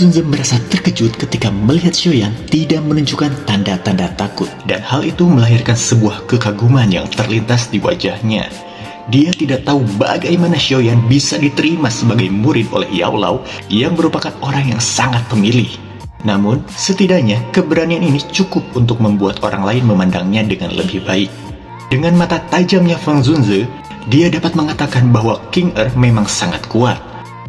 Zunze merasa terkejut ketika melihat Xiaoyan tidak menunjukkan tanda-tanda takut, dan hal itu melahirkan sebuah kekaguman yang terlintas di wajahnya. Dia tidak tahu bagaimana Xiaoyan bisa diterima sebagai murid oleh Yao Lao yang merupakan orang yang sangat pemilih. Namun, setidaknya keberanian ini cukup untuk membuat orang lain memandangnya dengan lebih baik. Dengan mata tajamnya Feng Zunze, dia dapat mengatakan bahwa King Er memang sangat kuat.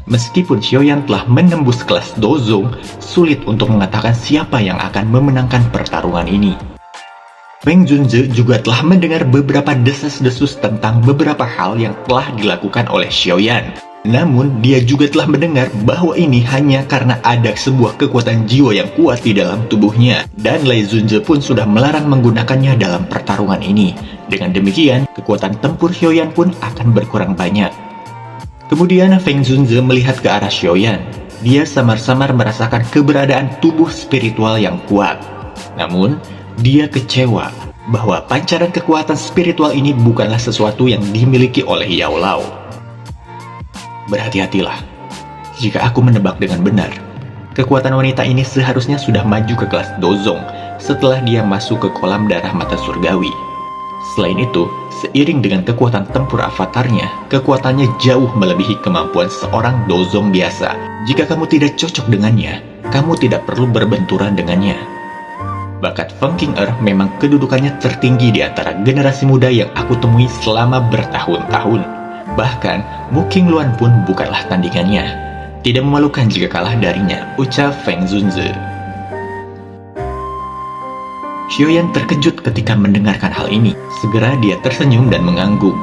Meskipun Xiaoyan telah menembus kelas Dozong, sulit untuk mengatakan siapa yang akan memenangkan pertarungan ini. Feng Zunze juga telah mendengar beberapa desas-desus tentang beberapa hal yang telah dilakukan oleh Xiaoyan. Namun, dia juga telah mendengar bahwa ini hanya karena ada sebuah kekuatan jiwa yang kuat di dalam tubuhnya, dan Lei Zunze pun sudah melarang menggunakannya dalam pertarungan ini. Dengan demikian, kekuatan tempur Xiaoyan pun akan berkurang banyak. Kemudian Feng Zunze melihat ke arah Xiaoyan. Dia samar-samar merasakan keberadaan tubuh spiritual yang kuat. Namun, dia kecewa bahwa pancaran kekuatan spiritual ini bukanlah sesuatu yang dimiliki oleh Yao Lao. Berhati-hatilah. Jika aku menebak dengan benar, kekuatan wanita ini seharusnya sudah maju ke kelas Dozong setelah dia masuk ke kolam darah mata surgawi. Selain itu, seiring dengan kekuatan tempur avatarnya, kekuatannya jauh melebihi kemampuan seorang Dozong biasa. Jika kamu tidak cocok dengannya, kamu tidak perlu berbenturan dengannya. Bakat Feng King Er memang kedudukannya tertinggi di antara generasi muda yang aku temui selama bertahun-tahun. Bahkan, Mu King Luan pun bukanlah tandingannya. Tidak memalukan jika kalah darinya, ucap Feng Zunze. Xiaoyan terkejut ketika mendengarkan hal ini. Segera dia tersenyum dan mengangguk.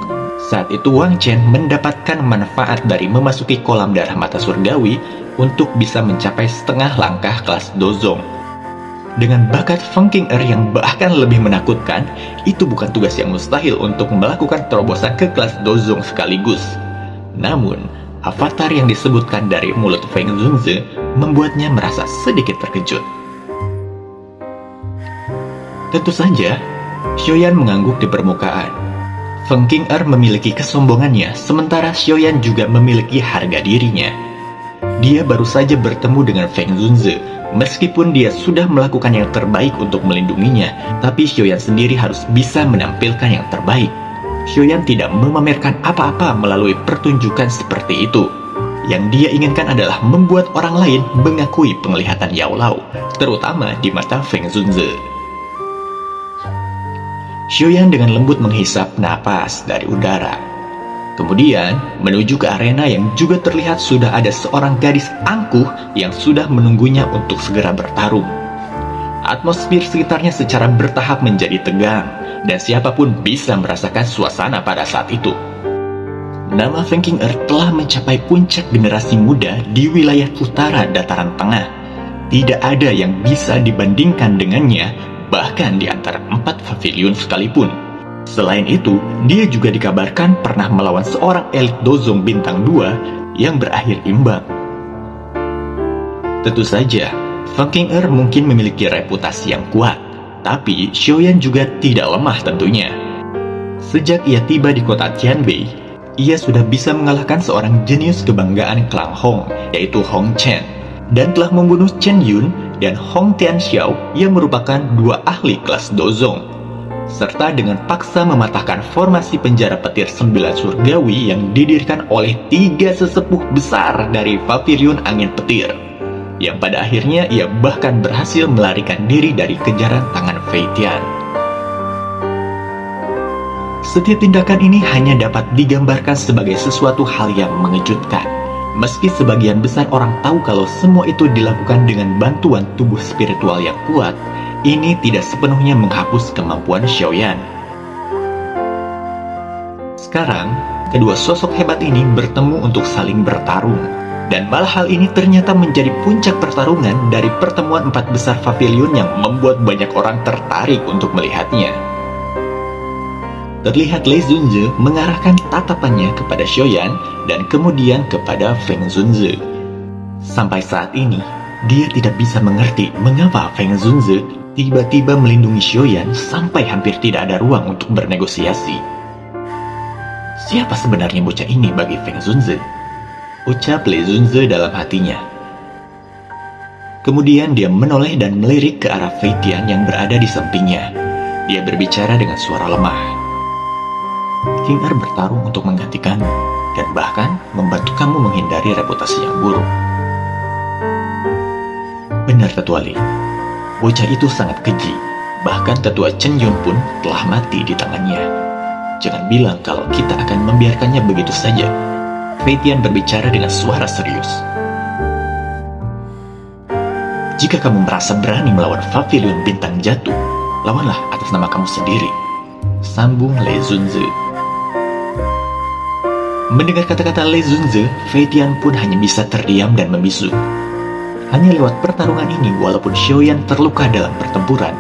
Saat itu Wang Chen mendapatkan manfaat dari memasuki kolam darah mata surgawi untuk bisa mencapai setengah langkah kelas Dozong. Dengan bakat Feng King Er yang bahkan lebih menakutkan, itu bukan tugas yang mustahil untuk melakukan terobosan ke kelas Dozong sekaligus. Namun, avatar yang disebutkan dari mulut Feng Zunze membuatnya merasa sedikit terkejut. Tentu saja, Xiaoyan mengangguk di permukaan. Feng King Er memiliki kesombongannya, sementara Xiaoyan juga memiliki harga dirinya. Dia baru saja bertemu dengan Feng Zunze. Meskipun dia sudah melakukan yang terbaik untuk melindunginya, tapi Xiaoyan sendiri harus bisa menampilkan yang terbaik. Xiaoyan tidak memamerkan apa-apa melalui pertunjukan seperti itu. Yang dia inginkan adalah membuat orang lain mengakui penglihatan Yao Lao, terutama di mata Feng Zunze. Xiaoyan dengan lembut menghisap napas dari udara. Kemudian, menuju ke arena yang juga terlihat sudah ada seorang gadis angkuh yang sudah menunggunya untuk segera bertarung. Atmosfer sekitarnya secara bertahap menjadi tegang, dan siapapun bisa merasakan suasana pada saat itu. Nama Feng King Er telah mencapai puncak generasi muda di wilayah utara dataran tengah. Tidak ada yang bisa dibandingkan dengannya, bahkan di antara 4 pavilion sekalipun. Selain itu, dia juga dikabarkan pernah melawan seorang elit Dozong bintang 2 yang berakhir imbang. Tentu saja, Feng King Er mungkin memiliki reputasi yang kuat, tapi Xiaoyan juga tidak lemah tentunya. Sejak ia tiba di kota Tianbei, ia sudah bisa mengalahkan seorang jenius kebanggaan Klang Hong, yaitu Hong Chen, dan telah membunuh Chen Yun dan Hong Tianxiao yang merupakan 2 ahli kelas Dozong, serta dengan paksa mematahkan formasi penjara petir 9 surgawi yang didirikan oleh 3 sesepuh besar dari pavilion angin petir, yang pada akhirnya ia bahkan berhasil melarikan diri dari kejaran tangan Fei Tian. Setiap tindakan ini hanya dapat digambarkan sebagai sesuatu hal yang mengejutkan. Meski sebagian besar orang tahu kalau semua itu dilakukan dengan bantuan tubuh spiritual yang kuat, ini tidak sepenuhnya menghapus kemampuan Xiaoyan. Sekarang, kedua sosok hebat ini bertemu untuk saling bertarung, dan malah hal ini ternyata menjadi puncak pertarungan dari pertemuan 4 besar pavilion yang membuat banyak orang tertarik untuk melihatnya. Terlihat Lei Zunze mengarahkan tatapannya kepada Xiaoyan dan kemudian kepada Feng Zunze. Sampai saat ini, dia tidak bisa mengerti mengapa Feng Zunze tiba-tiba melindungi Xiaoyan sampai hampir tidak ada ruang untuk bernegosiasi. Siapa sebenarnya bocah ini bagi Feng Zunze? Ucap Lei Zunze dalam hatinya. Kemudian dia menoleh dan melirik ke arah Fei Tian yang berada di sampingnya. Dia berbicara dengan suara lemah. King Er bertarung untuk menggantikanmu, dan bahkan membantu kamu menghindari reputasi yang buruk. Benar, Tetua Li. Bocah itu sangat keji. Bahkan Tetua Chen Yun pun telah mati di tangannya. Jangan bilang kalau kita akan membiarkannya begitu saja. Fei Tian berbicara dengan suara serius. Jika kamu merasa berani melawan Pavilion Bintang Jatuh, lawanlah atas nama kamu sendiri, sambung Le Zunze. Mendengar kata-kata Le Zunze, Fei Tian pun hanya bisa terdiam dan membisu. Hanya lewat pertarungan ini, walaupun Xiaoyan terluka dalam pertempuran,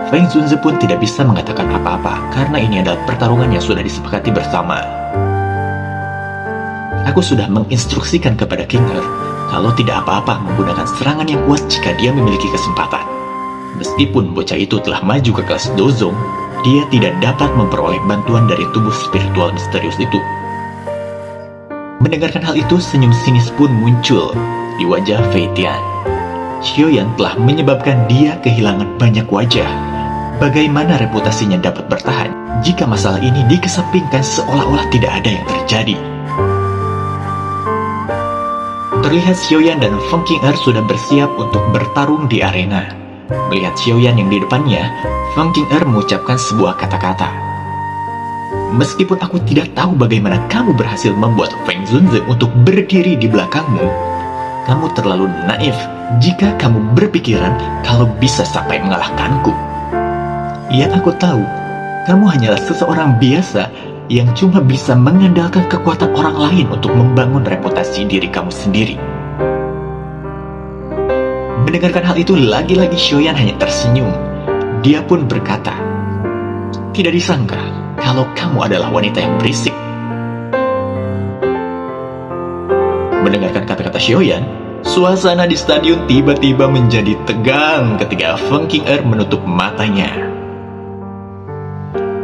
Feng Zunze pun tidak bisa mengatakan apa-apa, karena ini adalah pertarungan yang sudah disepakati bersama. Aku sudah menginstruksikan kepada King Er, kalau tidak apa-apa menggunakan serangan yang kuat jika dia memiliki kesempatan. Meskipun bocah itu telah maju ke kelas Dozong, dia tidak dapat memperoleh bantuan dari tubuh spiritual misterius itu. Mendengarkan hal itu, senyum sinis pun muncul di wajah Fei Tian. Xiaoyan telah menyebabkan dia kehilangan banyak wajah. Bagaimana reputasinya dapat bertahan jika masalah ini dikesampingkan seolah-olah tidak ada yang terjadi? Terlihat Xiaoyan dan Feng Qing'er sudah bersiap untuk bertarung di arena. Melihat Xiaoyan yang di depannya, Feng Qing'er mengucapkan sebuah kata-kata. Meskipun aku tidak tahu bagaimana kamu berhasil membuat Feng Zunze untuk berdiri di belakangmu, kamu terlalu naif jika kamu berpikiran kalau bisa sampai mengalahkanku. Ya, aku tahu, kamu hanyalah seseorang biasa yang cuma bisa mengandalkan kekuatan orang lain untuk membangun reputasi diri kamu sendiri. Mendengarkan hal itu, lagi-lagi Xiaoyan hanya tersenyum. Dia pun berkata, tidak disangka kalau kamu adalah wanita yang berisik. Mendengarkan kata-kata Xiaoyan, suasana di stadion tiba-tiba menjadi tegang ketika Feng Qing'er menutup matanya.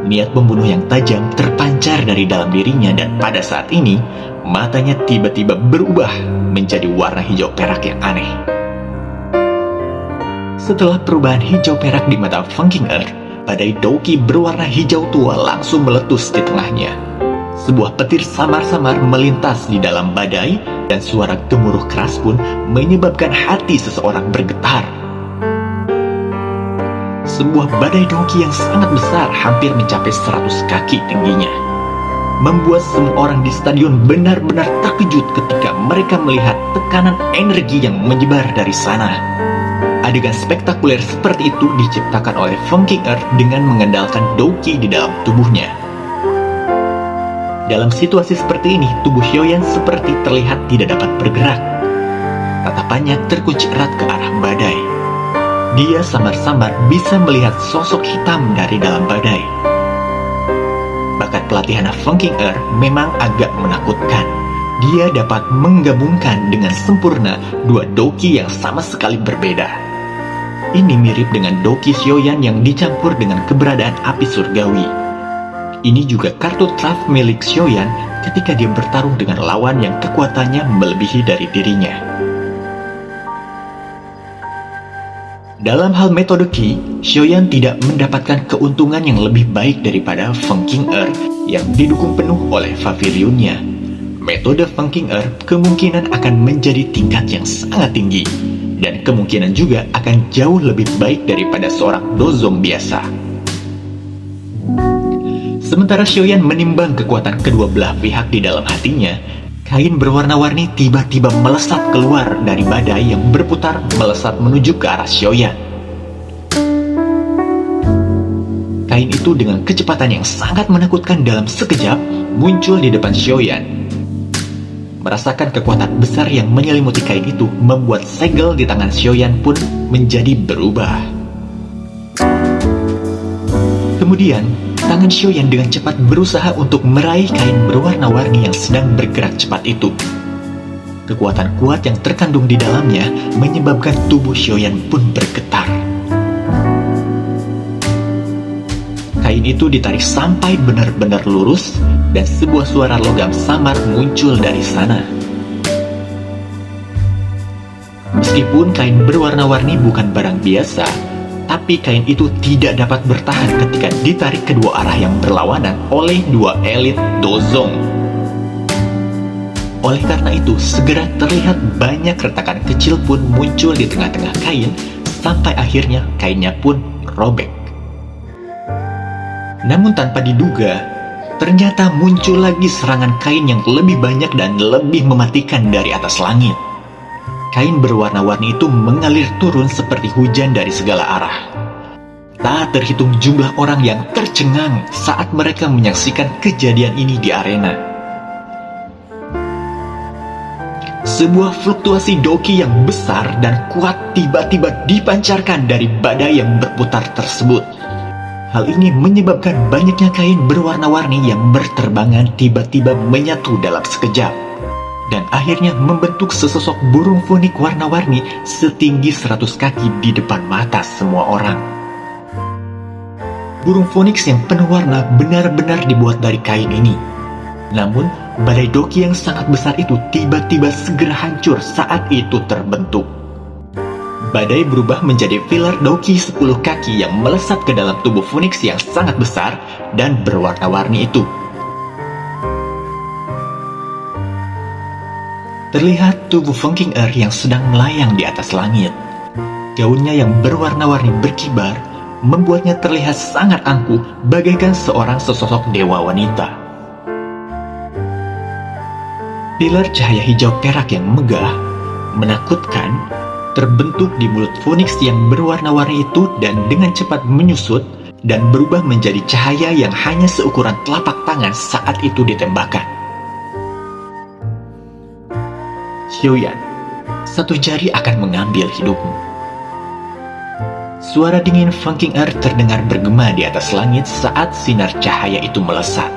Niat pembunuh yang tajam terpancar dari dalam dirinya, dan pada saat ini, matanya tiba-tiba berubah menjadi warna hijau perak yang aneh. Setelah perubahan hijau perak di mata Feng Qing'er, badai Douqi berwarna hijau tua langsung meletus di tengahnya. Sebuah petir samar-samar melintas di dalam badai, dan suara gemuruh keras pun menyebabkan hati seseorang bergetar. Sebuah badai Douqi yang sangat besar, hampir mencapai 100 kaki tingginya, membuat semua orang di stadion benar-benar terkejut ketika mereka melihat tekanan energi yang menyebar dari sana. Adegan spektakuler seperti itu diciptakan oleh Feng Qing'er dengan mengandalkan Douqi di dalam tubuhnya. Dalam situasi seperti ini, tubuh Xiaoyan seperti terlihat tidak dapat bergerak. Tatapannya terkunci erat ke arah badai. Dia samar-samar bisa melihat sosok hitam dari dalam badai. Bakat pelatihan Feng Qing'er memang agak menakutkan. Dia dapat menggabungkan dengan sempurna dua Douqi yang sama sekali berbeda. Ini mirip dengan Douqi Xiaoyan yang dicampur dengan keberadaan api surgawi. Ini juga kartu truf milik Xiaoyan ketika dia bertarung dengan lawan yang kekuatannya melebihi dari dirinya. Dalam hal metode Qi, Xiaoyan tidak mendapatkan keuntungan yang lebih baik daripada Feng Qing'er yang didukung penuh oleh pavilionnya. Metode Feng Qing'er kemungkinan akan menjadi tingkat yang sangat tinggi, dan kemungkinan juga akan jauh lebih baik daripada seorang dozong biasa. Sementara Xiaoyan menimbang kekuatan kedua belah pihak di dalam hatinya, kain berwarna-warni tiba-tiba melesat keluar dari badai yang berputar melesat menuju ke arah Xiaoyan. Kain itu dengan kecepatan yang sangat menakutkan dalam sekejap muncul di depan Xiaoyan. Merasakan kekuatan besar yang menyelimuti kain itu membuat segel di tangan Xiaoyan pun menjadi berubah. Kemudian, tangan Xiaoyan dengan cepat berusaha untuk meraih kain berwarna-warni yang sedang bergerak cepat itu. Kekuatan kuat yang terkandung di dalamnya menyebabkan tubuh Xiaoyan pun bergetar. Kain itu ditarik sampai benar-benar lurus, dan sebuah suara logam samar muncul dari sana. Meskipun kain berwarna-warni bukan barang biasa, tapi kain itu tidak dapat bertahan ketika ditarik kedua arah yang berlawanan oleh dua elit Dozong. Oleh karena itu, segera terlihat banyak retakan kecil pun muncul di tengah-tengah kain, sampai akhirnya kainnya pun robek. Namun tanpa diduga, ternyata muncul lagi serangan kain yang lebih banyak dan lebih mematikan dari atas langit. Kain berwarna-warni itu mengalir turun seperti hujan dari segala arah. Tak terhitung jumlah orang yang tercengang saat mereka menyaksikan kejadian ini di arena. Sebuah fluktuasi doki yang besar dan kuat tiba-tiba dipancarkan dari badai yang berputar tersebut. Hal ini menyebabkan banyaknya kain berwarna-warni yang berterbangan tiba-tiba menyatu dalam sekejap, dan akhirnya membentuk sesosok burung funik warna-warni setinggi 100 kaki di depan mata semua orang. Burung phoenix yang penuh warna benar-benar dibuat dari kain ini. Namun, badai doki yang sangat besar itu tiba-tiba segera hancur saat itu terbentuk. Badai berubah menjadi pilar doki 10 kaki yang melesat ke dalam tubuh phoenix yang sangat besar dan berwarna-warni itu. Terlihat tubuh Feng Qing'er yang sedang melayang di atas langit. Gaunnya yang berwarna-warni berkibar membuatnya terlihat sangat angkuh bagaikan seorang sesosok dewa wanita. Pilar cahaya hijau perak yang megah, menakutkan, terbentuk di mulut Phoenix yang berwarna-warni itu dan dengan cepat menyusut dan berubah menjadi cahaya yang hanya seukuran telapak tangan saat itu ditembakkan. Xiaoyan, satu jari akan mengambil hidupmu. Suara dingin Feng Qing'er terdengar bergema di atas langit saat sinar cahaya itu melesat.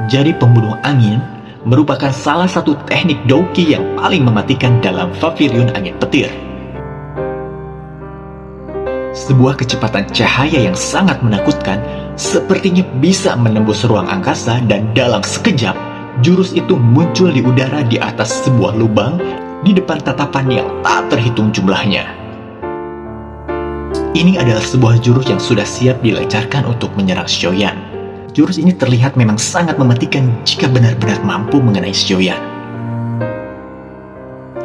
Jari pembunuh angin merupakan salah satu teknik doki yang paling mematikan dalam pavilion angin petir. Sebuah kecepatan cahaya yang sangat menakutkan sepertinya bisa menembus ruang angkasa dan dalam sekejap, jurus itu muncul di udara di atas sebuah lubang di depan tatapan yang tak terhitung jumlahnya. Ini adalah sebuah jurus yang sudah siap dilancarkan untuk menyerang Xiaoyan. Jurus ini terlihat memang sangat mematikan jika benar-benar mampu mengenai Xiaoyan.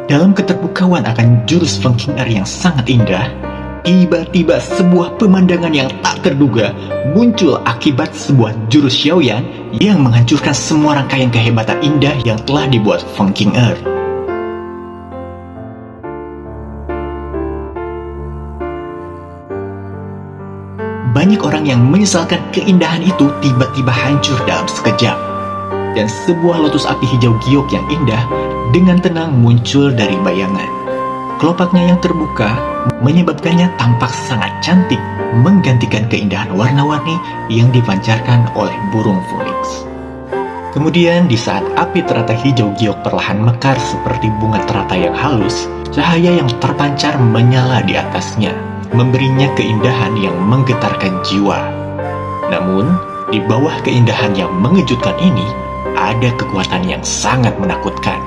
Dalam keterpukauan akan jurus Feng Qing'er yang sangat indah, tiba-tiba sebuah pemandangan yang tak terduga muncul akibat sebuah jurus Xiaoyan yang menghancurkan semua rangkaian kehebatan indah yang telah dibuat Feng Qing'er. Banyak orang yang menyesalkan keindahan itu tiba-tiba hancur dalam sekejap. Dan sebuah lotus api hijau giok yang indah dengan tenang muncul dari bayangan. Kelopaknya yang terbuka menyebabkannya tampak sangat cantik, menggantikan keindahan warna-warni yang dipancarkan oleh burung phoenix. Kemudian di saat api teratai hijau giok perlahan mekar seperti bunga teratai yang halus, cahaya yang terpancar menyala di atasnya, memberinya keindahan yang menggetarkan jiwa. Namun, di bawah keindahan yang mengejutkan ini, ada kekuatan yang sangat menakutkan.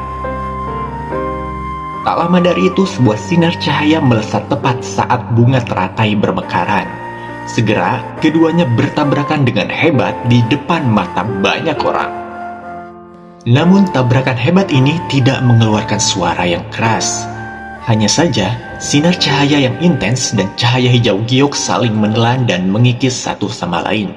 Tak lama dari itu, sebuah sinar cahaya melesat tepat saat bunga teratai bermekaran. Segera, keduanya bertabrakan dengan hebat di depan mata banyak orang. Namun, tabrakan hebat ini tidak mengeluarkan suara yang keras. Hanya saja, sinar cahaya yang intens dan cahaya hijau giok saling menelan dan mengikis satu sama lain.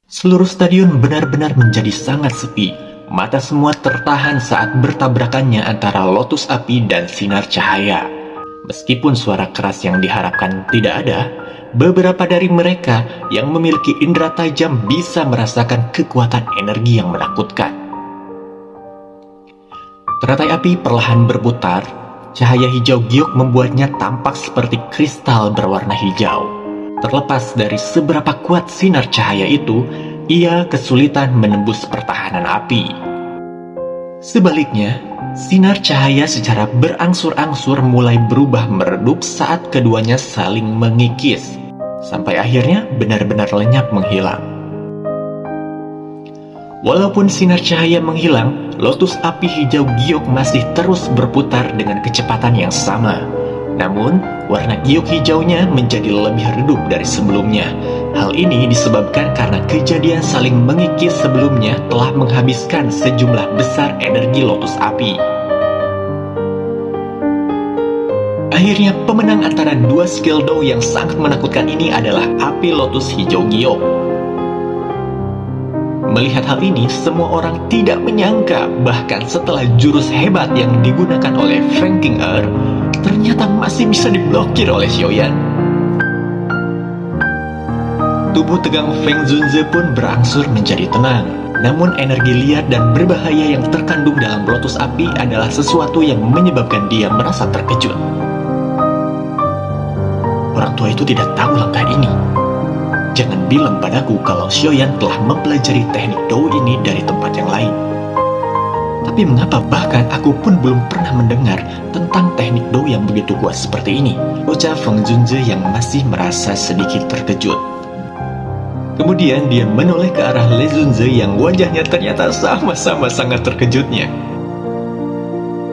Seluruh stadion benar-benar menjadi sangat sepi. Mata semua tertahan saat bertabrakannya antara lotus api dan sinar cahaya. Meskipun suara keras yang diharapkan tidak ada, beberapa dari mereka yang memiliki indera tajam bisa merasakan kekuatan energi yang menakutkan. Teratai api perlahan berputar, cahaya hijau giok membuatnya tampak seperti kristal berwarna hijau. Terlepas dari seberapa kuat sinar cahaya itu, ia kesulitan menembus pertahanan api. Sebaliknya, sinar cahaya secara berangsur-angsur mulai berubah meredup saat keduanya saling mengikis, sampai akhirnya benar-benar lenyap menghilang. Walaupun sinar cahaya menghilang, lotus api hijau giok masih terus berputar dengan kecepatan yang sama. Namun, warna giok hijaunya menjadi lebih redup dari sebelumnya. Hal ini disebabkan karena kejadian saling mengikis sebelumnya telah menghabiskan sejumlah besar energi lotus api. Akhirnya, pemenang antara dua skill Do yang sangat menakutkan ini adalah api lotus hijau giok. Melihat hal ini, semua orang tidak menyangka bahkan setelah jurus hebat yang digunakan oleh Feng Qing'er ternyata masih bisa diblokir oleh Xiaoyan. Tubuh tegang Feng Zunze pun berangsur menjadi tenang. Namun energi liar dan berbahaya yang terkandung dalam lotus api adalah sesuatu yang menyebabkan dia merasa terkejut. Orang tua itu tidak tahu langkah ini. Jangan bilang padaku kalau Xiaoyan telah mempelajari teknik Dou ini dari tempat yang lain. Tapi mengapa bahkan aku pun belum pernah mendengar tentang teknik Dou yang begitu kuat seperti ini? Ucap Feng Zunze yang masih merasa sedikit terkejut. Kemudian dia menoleh ke arah Le Zunze yang wajahnya ternyata sama-sama sangat terkejutnya.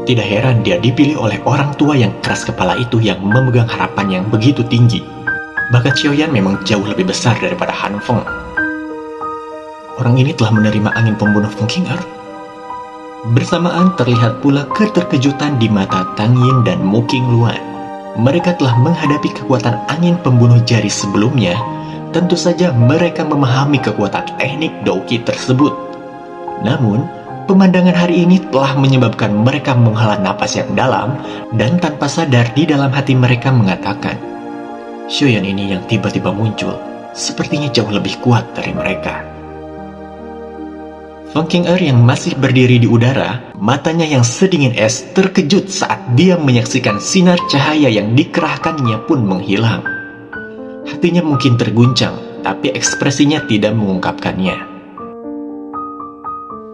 Tidak heran dia dipilih oleh orang tua yang keras kepala itu yang memegang harapan yang begitu tinggi. Bakat Xiaoyan memang jauh lebih besar daripada Han Feng. Orang ini telah menerima angin pembunuh Feng Qing'er. Bersamaan terlihat pula keterkejutan di mata Tang Yin dan Mu Qingluan. Mereka telah menghadapi kekuatan angin pembunuh jari sebelumnya. Tentu saja mereka memahami kekuatan teknik Dou Qi tersebut. Namun, pemandangan hari ini telah menyebabkan mereka menghela napas yang dalam dan tanpa sadar di dalam hati mereka mengatakan, Xiaoyan ini yang tiba-tiba muncul, sepertinya jauh lebih kuat dari mereka. Feng Qing'er yang masih berdiri di udara, matanya yang sedingin es terkejut saat dia menyaksikan sinar cahaya yang dikerahkannya pun menghilang. Hatinya mungkin terguncang, tapi ekspresinya tidak mengungkapkannya.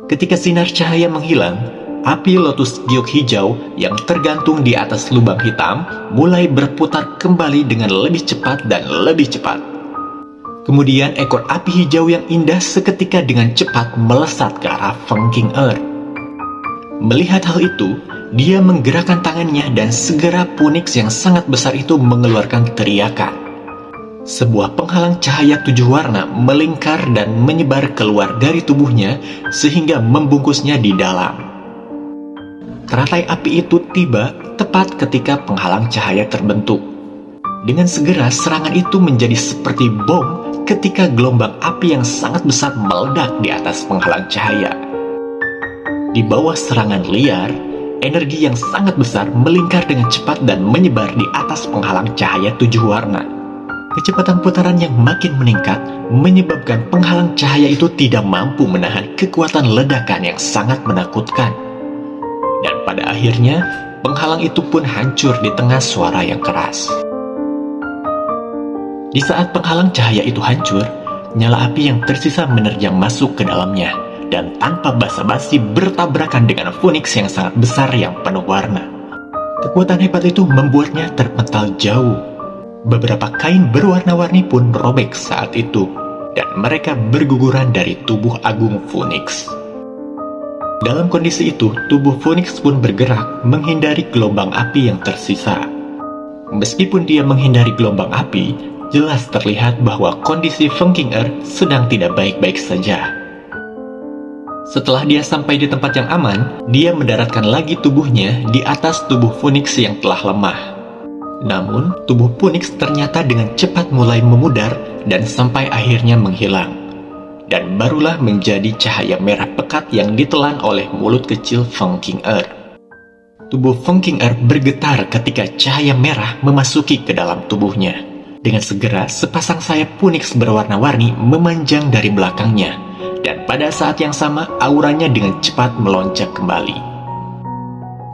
Ketika sinar cahaya menghilang, api lotus giok hijau yang tergantung di atas lubang hitam mulai berputar kembali dengan lebih cepat dan lebih cepat. Kemudian ekor api hijau yang indah seketika dengan cepat melesat ke arah Feng Qing'er. Melihat hal itu, dia menggerakkan tangannya dan segera Phoenix yang sangat besar itu mengeluarkan teriakan. Sebuah penghalang cahaya 7 warna melingkar dan menyebar keluar dari tubuhnya sehingga membungkusnya di dalam. Teratai api itu tiba tepat ketika penghalang cahaya terbentuk. Dengan segera serangan itu menjadi seperti bom ketika gelombang api yang sangat besar meledak di atas penghalang cahaya. Di bawah serangan liar, energi yang sangat besar melingkar dengan cepat dan menyebar di atas penghalang cahaya 7 warna. Kecepatan putaran yang makin meningkat menyebabkan penghalang cahaya itu tidak mampu menahan kekuatan ledakan yang sangat menakutkan. Dan pada akhirnya, penghalang itu pun hancur di tengah suara yang keras. Di saat penghalang cahaya itu hancur, nyala api yang tersisa menerjang masuk ke dalamnya, dan tanpa basa-basi bertabrakan dengan Phoenix yang sangat besar yang penuh warna. Kekuatan hebat itu membuatnya terpental jauh. Beberapa kain berwarna-warni pun robek saat itu, dan mereka berguguran dari tubuh agung Phoenix. Dalam kondisi itu, tubuh Phoenix pun bergerak menghindari gelombang api yang tersisa. Meskipun dia menghindari gelombang api, jelas terlihat bahwa kondisi Feng Qing'er sedang tidak baik-baik saja. Setelah dia sampai di tempat yang aman, dia mendaratkan lagi tubuhnya di atas tubuh Phoenix yang telah lemah. Namun, tubuh Phoenix ternyata dengan cepat mulai memudar dan sampai akhirnya menghilang. Dan barulah menjadi cahaya merah pekat yang ditelan oleh mulut kecil Feng Qing'er. Tubuh Feng Qing'er bergetar ketika cahaya merah memasuki ke dalam tubuhnya. Dengan segera, sepasang sayap Phoenix berwarna-warni memanjang dari belakangnya. Dan pada saat yang sama, auranya dengan cepat melonjak kembali.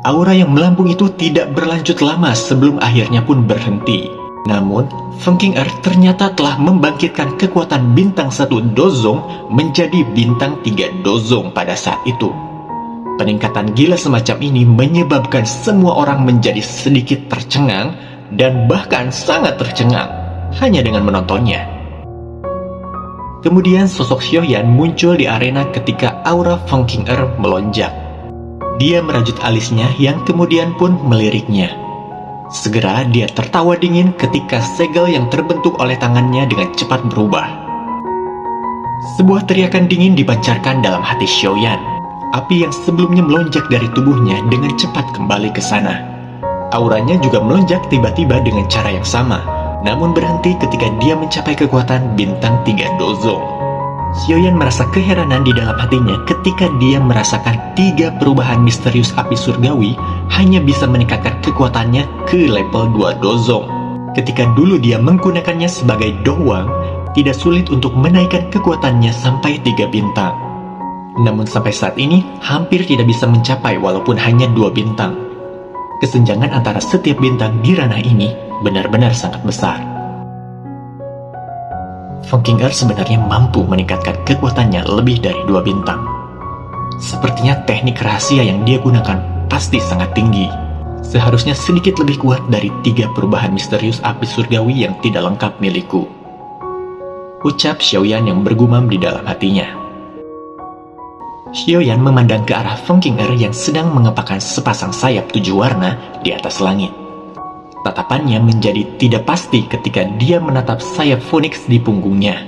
Aura yang melambung itu tidak berlanjut lama sebelum akhirnya pun berhenti. Namun, Feng Qing'er ternyata telah membangkitkan kekuatan bintang 1 Dozong menjadi bintang 3 Dozong pada saat itu. Peningkatan gila semacam ini menyebabkan semua orang menjadi sedikit tercengang dan bahkan sangat tercengang hanya dengan menontonnya. Kemudian sosok Xiaoyan muncul di arena ketika aura Feng Qing'er melonjak. Dia merajut alisnya yang kemudian pun meliriknya. Segera dia tertawa dingin ketika segel yang terbentuk oleh tangannya dengan cepat berubah. Sebuah teriakan dingin dipancarkan dalam hati Xiaoyan. Api yang sebelumnya melonjak dari tubuhnya dengan cepat kembali ke sana. Auranya juga melonjak tiba-tiba dengan cara yang sama, namun berhenti ketika dia mencapai kekuatan bintang 3 Dozong. Xiaoyan merasa keheranan di dalam hatinya ketika dia merasakan 3 perubahan misterius api surgawi hanya bisa meningkatkan kekuatannya ke level 2 Dozong. Ketika dulu dia menggunakannya sebagai doang, tidak sulit untuk menaikkan kekuatannya sampai 3 bintang. Namun sampai saat ini hampir tidak bisa mencapai walaupun hanya 2 bintang. Kesenjangan antara setiap bintang di ranah ini benar-benar sangat besar. Feng Qing'er sebenarnya mampu meningkatkan kekuatannya lebih dari 2 bintang. Sepertinya teknik rahasia yang dia gunakan pasti sangat tinggi. Seharusnya sedikit lebih kuat dari 3 perubahan misterius api surgawi yang tidak lengkap milikku. Ucap Xiaoyan yang bergumam di dalam hatinya. Xiaoyan memandang ke arah Feng Qing'er yang sedang mengepakkan sepasang sayap 7 warna di atas langit. Tatapannya menjadi tidak pasti ketika dia menatap sayap Phoenix di punggungnya.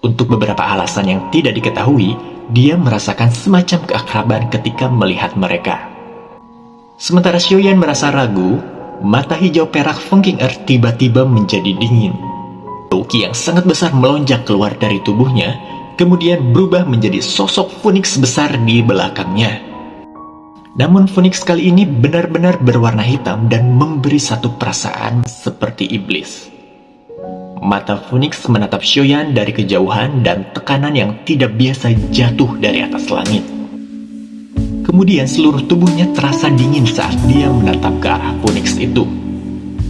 Untuk beberapa alasan yang tidak diketahui, dia merasakan semacam keakraban ketika melihat mereka. Sementara Xiaoyan merasa ragu, mata hijau perak Feng Qing'er tiba-tiba menjadi dingin. Ki yang sangat besar melonjak keluar dari tubuhnya, kemudian berubah menjadi sosok Phoenix besar di belakangnya. Namun Phoenix kali ini benar-benar berwarna hitam dan memberi satu perasaan seperti iblis. Mata Phoenix menatap Xiaoyan dari kejauhan dan tekanan yang tidak biasa jatuh dari atas langit. Kemudian seluruh tubuhnya terasa dingin saat dia menatap ke arah Phoenix itu.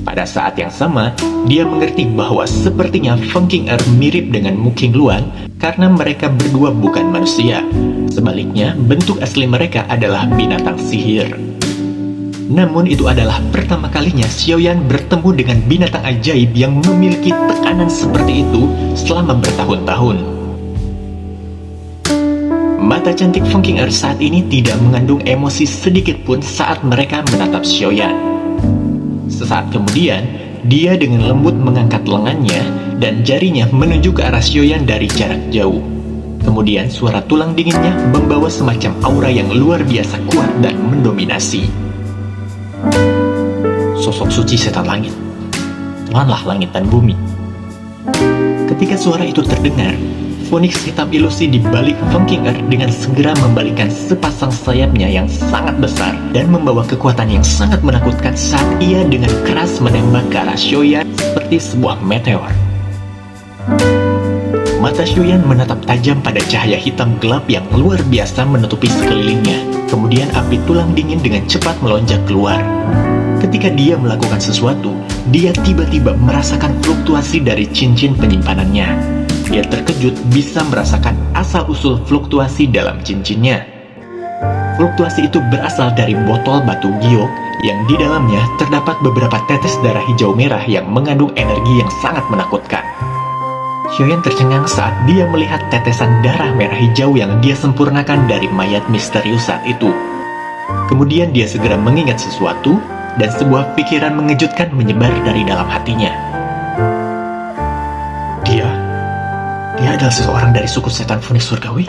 Pada saat yang sama, dia mengerti bahwa sepertinya Feng Qing'er mirip dengan Mu Qingluan karena mereka berdua bukan manusia. Sebaliknya, bentuk asli mereka adalah binatang sihir. Namun itu adalah pertama kalinya Xiaoyan bertemu dengan binatang ajaib yang memiliki tekanan seperti itu selama bertahun-tahun. Mata cantik Feng Qing'er saat ini tidak mengandung emosi sedikit pun saat mereka menatap Xiaoyan. Sesaat kemudian, dia dengan lembut mengangkat lengannya dan jarinya menuju ke arah Xiaoyan dari jarak jauh. Kemudian suara tulang dinginnya membawa semacam aura yang luar biasa kuat dan mendominasi. Sosok suci setan langit, lawanlah langit dan bumi. Ketika suara itu terdengar, Phoenix hitam ilusi di balik Feng Qing'er dengan segera membalikkan sepasang sayapnya yang sangat besar dan membawa kekuatan yang sangat menakutkan saat ia dengan keras menembak ke arah Xiaoyan seperti sebuah meteor. Mata Xiaoyan menatap tajam pada cahaya hitam gelap yang luar biasa menutupi sekelilingnya. Kemudian api tulang dingin dengan cepat melonjak keluar. Ketika dia melakukan sesuatu, dia tiba-tiba merasakan fluktuasi dari cincin penyimpanannya. Dia terkejut bisa merasakan asal-usul fluktuasi dalam cincinnya. Fluktuasi itu berasal dari botol batu giok yang di dalamnya terdapat beberapa tetes darah hijau merah yang mengandung energi yang sangat menakutkan. Xiaoyan tercengang saat dia melihat tetesan darah merah hijau yang dia sempurnakan dari mayat misterius saat itu. Kemudian dia segera mengingat sesuatu dan sebuah pikiran mengejutkan menyebar dari dalam hatinya. Dia adalah seseorang dari suku setan Phoenix Surgawi?